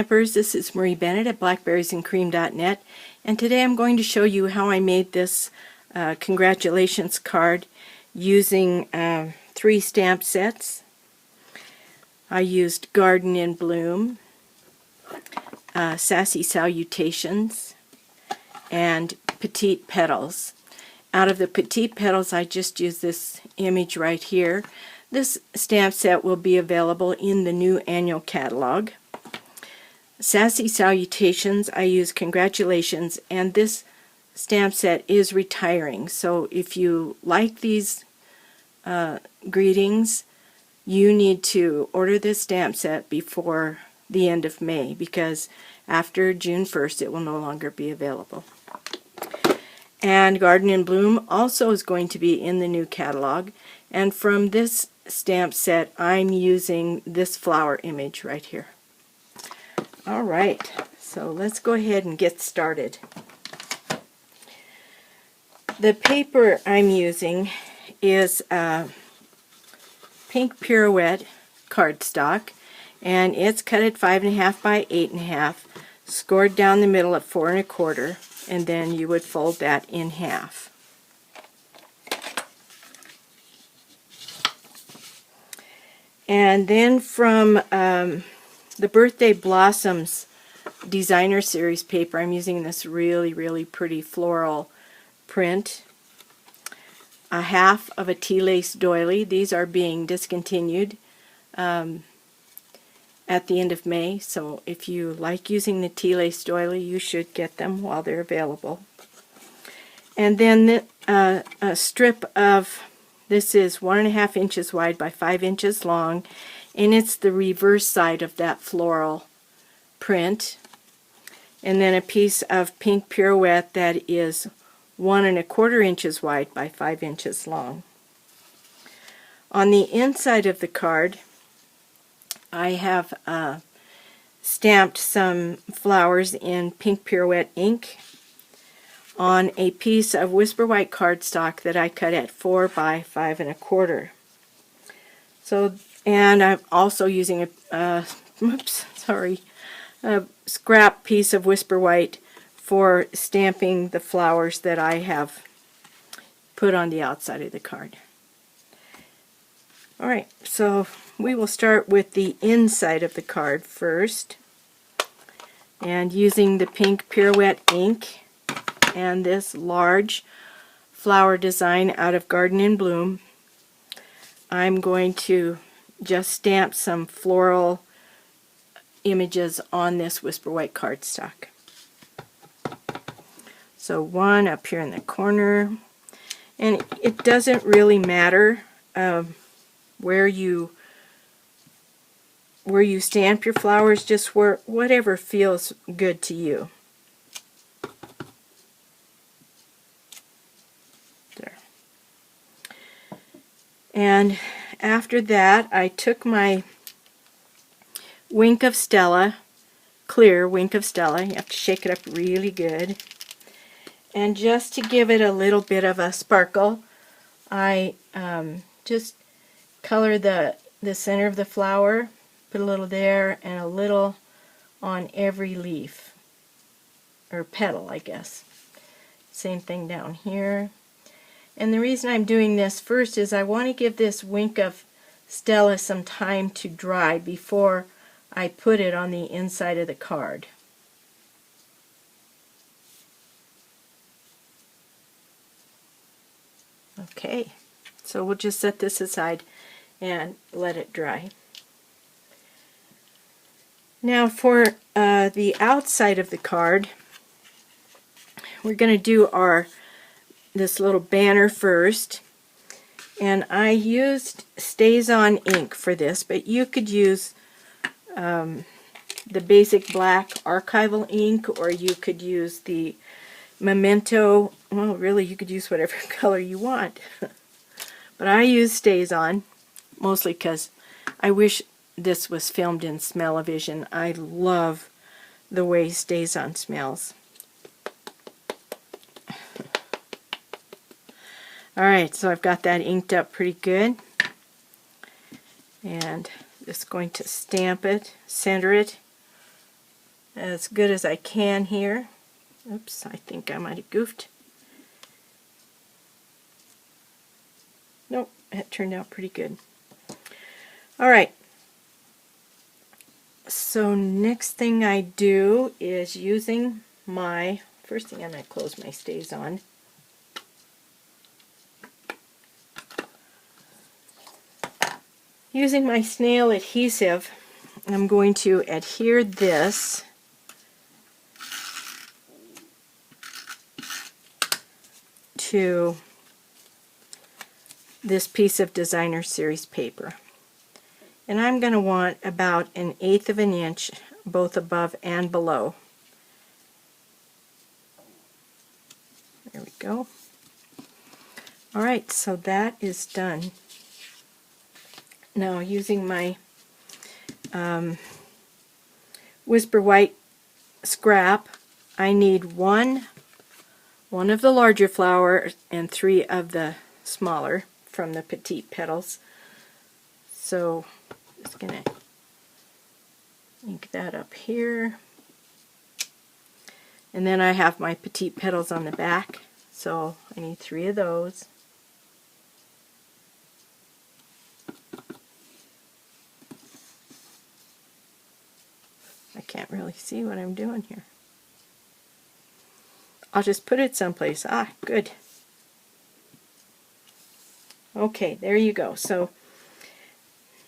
Stampers, this is Marie Bennett at blackberriesandcream.net, and today I'm going to show you how I made this congratulations card using 3 stamp sets. I used Garden in Bloom, Sassy Salutations, and Petite Petals. Out of the Petite Petals, I just used this image right here. This stamp set will be available in the new annual catalog. Sassy Salutations, I use Congratulations, and this stamp set is retiring. So if you like these greetings, you need to order this stamp set before the end of May, because after June 1st it will no longer be available. And Garden in Bloom also is going to be in the new catalog, and from this stamp set I'm using this flower image right here. Alright, so let's go ahead and get started. The paper I'm using is Pink Pirouette cardstock, and it's cut at 5.5 by 8.5, scored down the middle at 4 1/4, and then you would fold that in half. And then from the Birthday Blossoms Designer Series paper, I'm using this really pretty floral print. A half of a tea lace doily. These are being discontinued at the end of May, so if you like using the tea lace doily, you should get them while they're available. And then a strip of, this is 1.5 inches wide by 5 inches long, and it's the reverse side of that floral print. And then a piece of Pink Pirouette that is 1 1/4 inches wide by 5 inches long. On the inside of the card, I have stamped some flowers in Pink Pirouette ink on a piece of Whisper White cardstock that I cut at 4 by 5 1/4. So, and I'm also using a scrap piece of Whisper White for stamping the flowers that I have put on the outside of the card. Alright, so we will start with the inside of the card first, and using the Pink Pirouette ink and this large flower design out of Garden in Bloom, I'm going to just stamp some floral images on this Whisper White cardstock. So one up here in the corner, and it doesn't really matter where you stamp your flowers, just whatever feels good to you. There. And after that, I took my Wink of Stella, clear Wink of Stella, you have to shake it up really good, and just to give it a little bit of a sparkle, I just color the center of the flower, put a little there and a little on every leaf, or petal I guess. Same thing down here. And the reason I'm doing this first is I want to give this Wink of Stella some time to dry before I put it on the inside of the card. Okay, so we'll just set this aside and let it dry. Now for the outside of the card, we're going to do this little banner first, and I used Stays-On ink for this, but you could use the basic black archival ink, or you could use the Memento. Well, really, you could use whatever color you want. But I use Stays-On, mostly because I wish this was filmed in Smell-O-Vision. I love the way Stays-On smells. Alright, so I've got that inked up pretty good. And just going to stamp it, center it as good as I can here. Oops, I think I might have goofed. Nope, it turned out pretty good. Alright, so next thing I do is using my, first thing I'm going to close my stays on. Using my snail adhesive, I'm going to adhere this to this piece of designer series paper. And I'm going to want about 1/8 of an inch both above and below. There we go. Alright, so that is done. Now using my Whisper White scrap, I need one of the larger flowers and 3 of the smaller from the petite petals. So just going to ink that up here. And then I have my petite petals on the back, so I need 3 of those. I can't really see what I'm doing here. I'll just put it someplace. Ah, good. Okay, there you go. So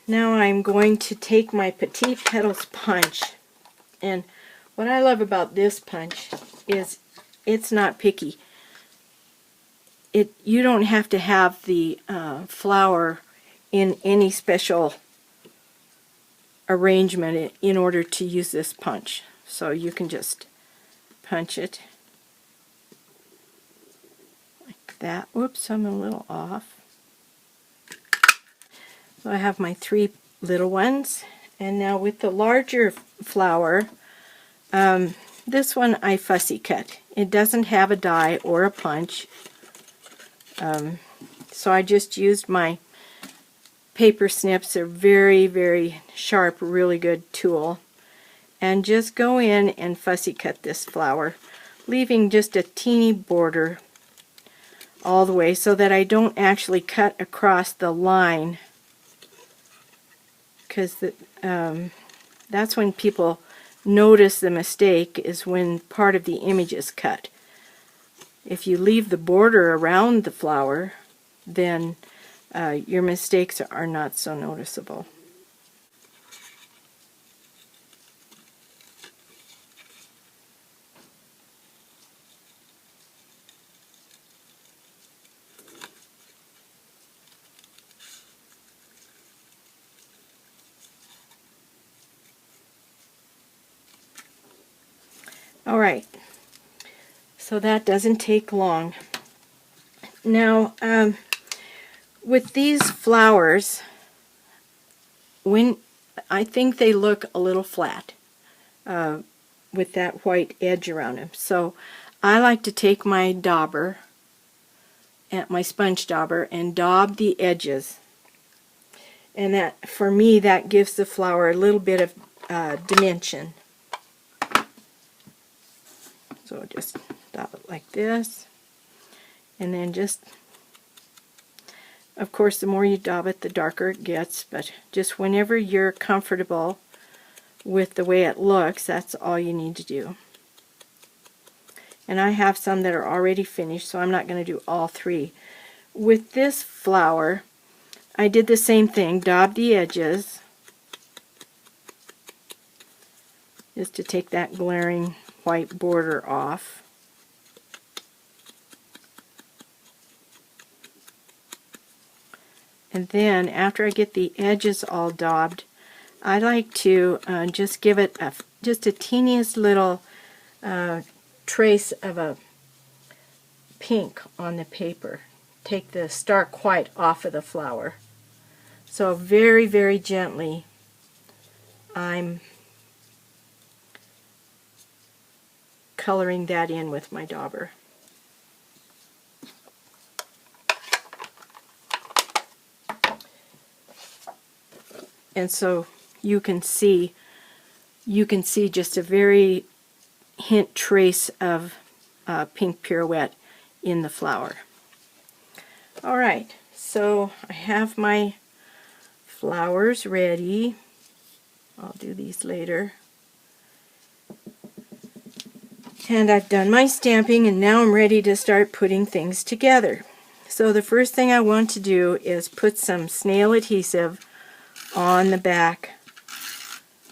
now I'm going to take my Petite Petals punch, and what I love about this punch is it's not picky. You don't have to have the flower in any special arrangement in order to use this punch. So you can just punch it like that. Whoops, I'm a little off. So I have my 3 little ones, and now with the larger flower, this one I fussy cut. It doesn't have a die or a punch, so I just used my paper snips. They're very, very sharp, really good tool, and just go in and fussy cut this flower, leaving just a teeny border all the way so that I don't actually cut across the line, because that's when people notice the mistake, is when part of the image is cut. If you leave the border around the flower, then your mistakes are not so noticeable. Alright, so that doesn't take long. Now, with these flowers, I think they look a little flat with that white edge around them. So I like to take my dauber, my sponge dauber, and daub the edges. And that, for me, that gives the flower a little bit of dimension. So just daub it like this, and then just, of course, the more you daub it, the darker it gets, but just whenever you're comfortable with the way it looks, that's all you need to do. And I have some that are already finished, so I'm not going to do all 3. With this flower, I did the same thing, daub the edges, just to take that glaring white border off. And then after I get the edges all daubed, I like to just give it just a teeniest little trace of a pink on the paper. Take the stark white off of the flower. So very, very gently I'm coloring that in with my dauber. And so you can see you can see just a very hint trace of pink pirouette in the flower. Alright, so I have my flowers ready. I'll do these later. And I've done my stamping, and now I'm ready to start putting things together. So the first thing I want to do is put some snail adhesive on the back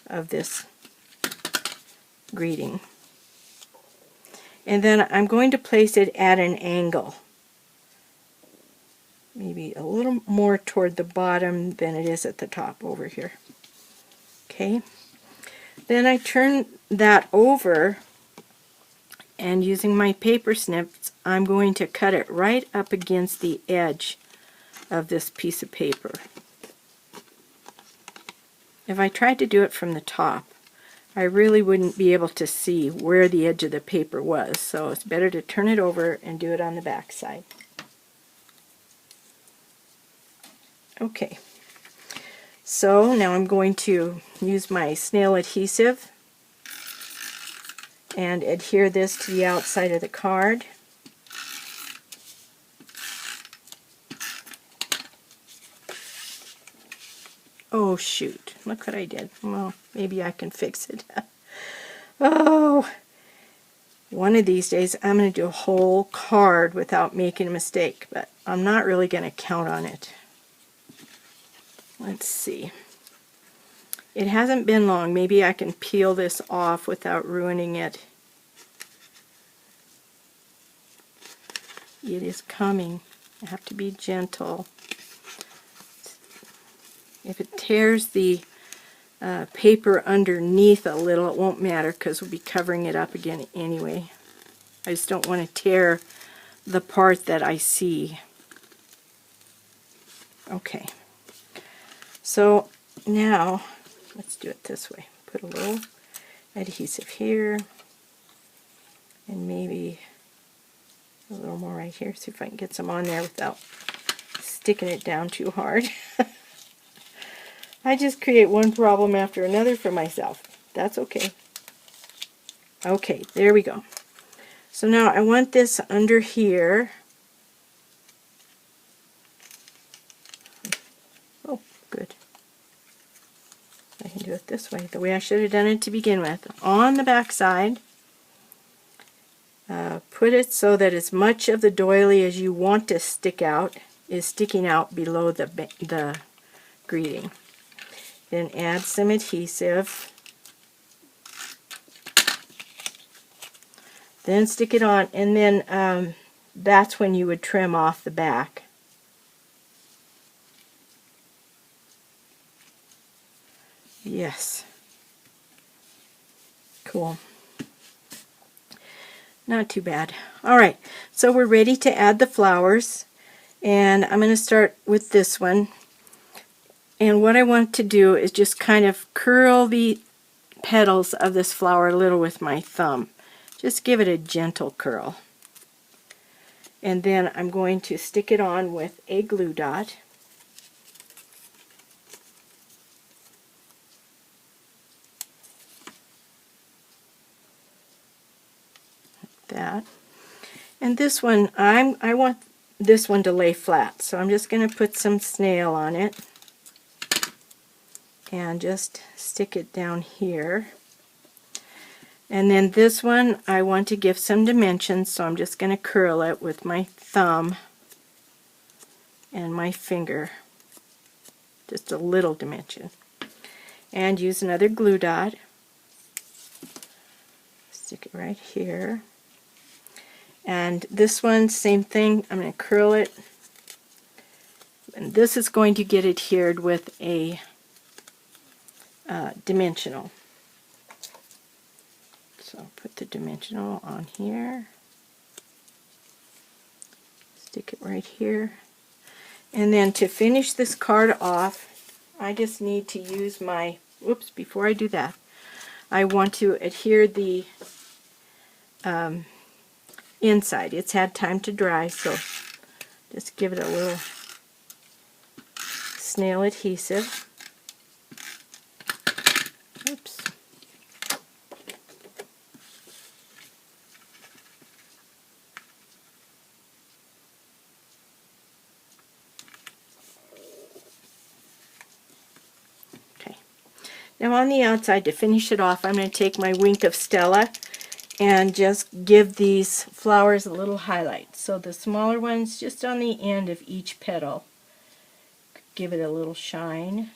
of this greeting. And then I'm going to place it at an angle. Maybe a little more toward the bottom than it is at the top over here. Okay. Then I turn that over, and using my paper snips, I'm going to cut it right up against the edge of this piece of paper. If I tried to do it from the top, I really wouldn't be able to see where the edge of the paper was, so it's better to turn it over and do it on the back side. Okay, so now I'm going to use my snail adhesive and adhere this to the outside of the card. Oh shoot, look what I did. Well, maybe I can fix it. Oh, one of these days I'm going to do a whole card without making a mistake, but I'm not really going to count on it. Let's see. It hasn't been long. Maybe I can peel this off without ruining it. It is coming. I have to be gentle. If it tears the paper underneath a little, it won't matter because we'll be covering it up again anyway. I just don't want to tear the part that I see. Okay. So now, let's do it this way. Put a little adhesive here, and maybe a little more right here. See if I can get some on there without sticking it down too hard. I just create one problem after another for myself. That's okay. Okay, there we go. So now I want this under here. Oh, good. I can do it this way, the way I should have done it to begin with. On the back side, put it so that as much of the doily as you want to stick out is sticking out below the greeting. Then add some adhesive. Then stick it on, and then that's when you would trim off the back. Yes. Cool. Not too bad. Alright, so we're ready to add the flowers, and I'm going to start with this one. And what I want to do is just kind of curl the petals of this flower a little with my thumb. Just give it a gentle curl. And then I'm going to stick it on with a glue dot. Like that. And this one, I want this one to lay flat, so I'm just going to put some snail on it and just stick it down here. And then this one, I want to give some dimensions, so I'm just going to curl it with my thumb and my finger. Just a little dimension. And use another glue dot. Stick it right here. And this one, same thing. I'm going to curl it. And this is going to get adhered with a dimensional. So put the dimensional on here. Stick it right here. And then to finish this card off, I just need to use my, whoops, before I do that, I want to adhere the inside. It's had time to dry, so just give it a little snail adhesive. Oops. Now on the outside, to finish it off, I'm going to take my Wink of Stella and just give these flowers a little highlight. So the smaller ones just on the end of each petal. Give it a little shine.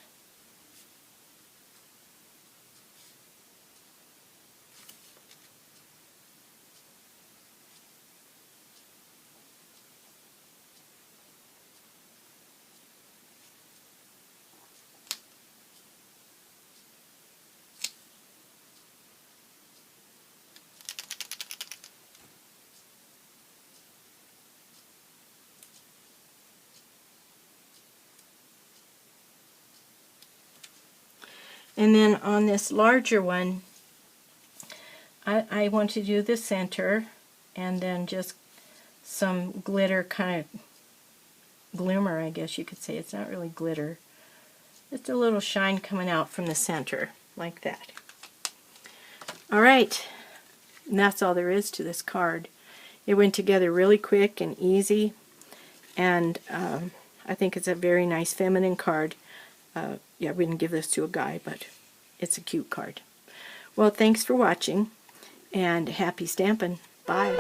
And then on this larger one, I want to do the center and then just some glitter, kind of glimmer, I guess you could say. It's not really glitter. Just a little shine coming out from the center, like that. Alright, and that's all there is to this card. It went together really quick and easy, and I think it's a very nice feminine card. Yeah, we didn't give this to a guy, but it's a cute card. Well, thanks for watching, and happy stamping. Bye.